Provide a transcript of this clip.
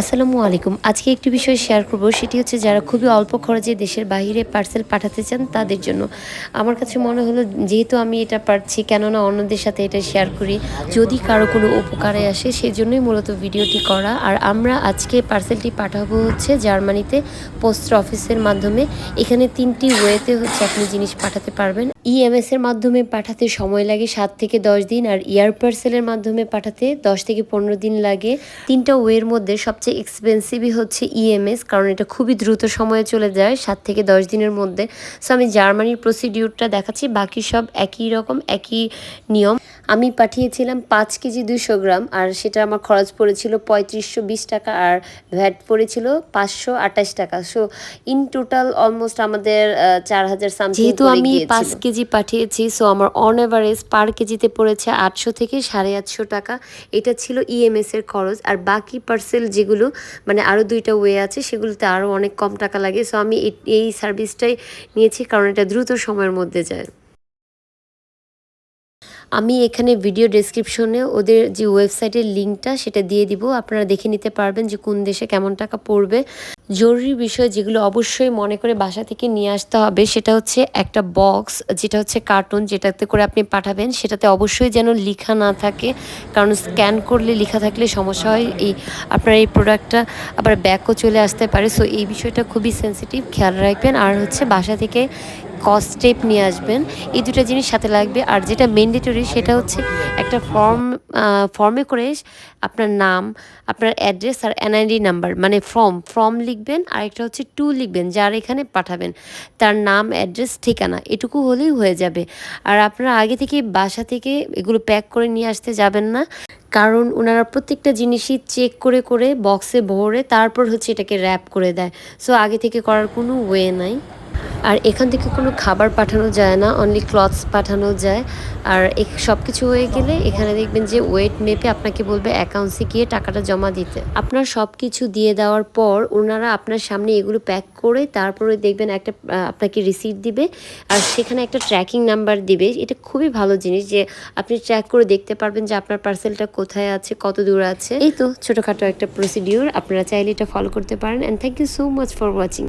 আসসালামু আলাইকুম। আজকে একটি বিষয় শেয়ার করব, সেটি হচ্ছে যারা খুবই অল্প খরচে দেশের বাইরে পার্সেল পাঠাতে চান তাদের জন্য। আমার কাছে মনে হলো যেহেতু আমি এটা পারছি, কেননা অন্যদের সাথে এটা শেয়ার করি, যদি কারো কোনো উপকারে আসে সেজন্যই মূলত ভিডিওটি করা। আর আমরা আজকে পার্সেলটি পাঠাবো হচ্ছে জার্মানিতে পোস্ট অফিসের মাধ্যমে। এখানে 3টি ওয়েতে হচ্ছে আপনি জিনিস পাঠাতে পারবেন। ইএমএস এর মাধ্যমে পাঠাতে সময় লাগে 7 থেকে 10 দিন, আর এয়ার পার্সেলের মাধ্যমে পাঠাতে 10 থেকে 15 দিন লাগে। 3টা ওয়ের মধ্যে সবচেয়ে এক্সপেন্সিভই হচ্ছে ইএমএস, কারণ এটা খুবই দ্রুত সময়ে চলে যায় 7 থেকে 10 দিনের মধ্যে। সো আমি জার্মানির প্রসিডিউরটা দেখাচ্ছি, বাকি সব একই রকম, একই নিয়ম। আমি পাঠিয়েছিলাম 5 কেজি 200 গ্রাম, আর সেটা আমার খরচ পড়েছিল 3520 টাকা, আর ভ্যাট পড়েছিল 528 টাকা। সো ইন টোটাল অলমোস্ট আমাদের 4000 সামথিং। যেহেতু আমি 5 কেজি পাঠিয়েছি, সো আমার অন এভারেজ পার কেজিতে পড়েছে 800 থেকে 850 টাকা। এটা ছিল ইএমএস এর খরচ। আর বাকি পার্সেল যেগুলো মানে আরও 2টা ওয়ে আছে, সেগুলোতে আরও অনেক কম টাকা লাগে। সো আমি এই সার্ভিসটাই নিয়েছি, কারণ এটা দ্রুত সময়ের মধ্যে যায়। আমি এখানে ভিডিও ডেসক্রিপশনে ওদের যে ওয়েবসাইটের লিঙ্কটা সেটা দিয়ে দিব, আপনারা দেখে নিতে পারবেন যে কোন দেশে কেমন টাকা পড়বে। জরুরি বিষয় যেগুলো অবশ্যই মনে করে বাসা থেকে নিয়ে আসতে হবে, সেটা হচ্ছে একটা বক্স, যেটা হচ্ছে কার্টুন, যেটাতে করে আপনি পাঠাবেন সেটাতে অবশ্যই যেন লেখা না থাকে, কারণ স্ক্যান করলে লেখা থাকলে সমস্যা হয়। আপনার এই প্রোডাক্টটা আবার ব্যাকও চলে আসতে পারে। সো এই বিষয়টা খুবই সেন্সিটিভ, খেয়াল রাখবেন। আর হচ্ছে বাসা থেকে স্টেপ নিয়ে আসবেন, এই দুটো জিনিস সাথে লাগবে। আর যেটা ম্যান্ডেটরি সেটা হচ্ছে একটা ফর্মে করে আপনার নাম, আপনার অ্যাড্রেস আর এনআইডি নাম্বার, মানে ফর্ম লিখবেন। আর একটা হচ্ছে টু লিখবেন, যার এখানে পাঠাবেন তার নাম, অ্যাড্রেস, ঠিকানা, এটুকু হলেই হয়ে যাবে। আর আপনারা আগে থেকে বাসা থেকে এগুলো প্যাক করে নিয়ে আসতে যাবেন না, কারণ ওনারা প্রত্যেকটা জিনিসই চেক করে করে বক্সে ভরে তারপর হচ্ছে এটাকে র্যাপ করে দেয়। সো আগে থেকে করার কোনো ওয়ে নাই। আর এখান থেকে কোনো খাবার পাঠানো যায় না, অনলি ক্লথস পাঠানো যায়। আর সব কিছু হয়ে গেলে এখানে দেখবেন যে ওয়েট মেপে আপনাকে বলবে অ্যাকাউন্টসে গিয়ে টাকাটা জমা দিতে। আপনার সব কিছু দিয়ে দেওয়ার পর ওনারা আপনার সামনে এগুলো প্যাক করে তারপরে দেখবেন একটা আপনাকে রিসিপ্ট দিবে, আর সেখানে একটা ট্র্যাকিং নাম্বার দিবে। এটা খুবই ভালো জিনিস যে আপনি ট্র্যাক করে দেখতে পারবেন যে আপনার পার্সেলটা কোথায় আছে, কত দূর আছে। এই তো ছোটোখাটো একটা প্রসিডিউর, আপনারা চাইলে এটা ফলো করতে পারেন। And thank you so much for watching.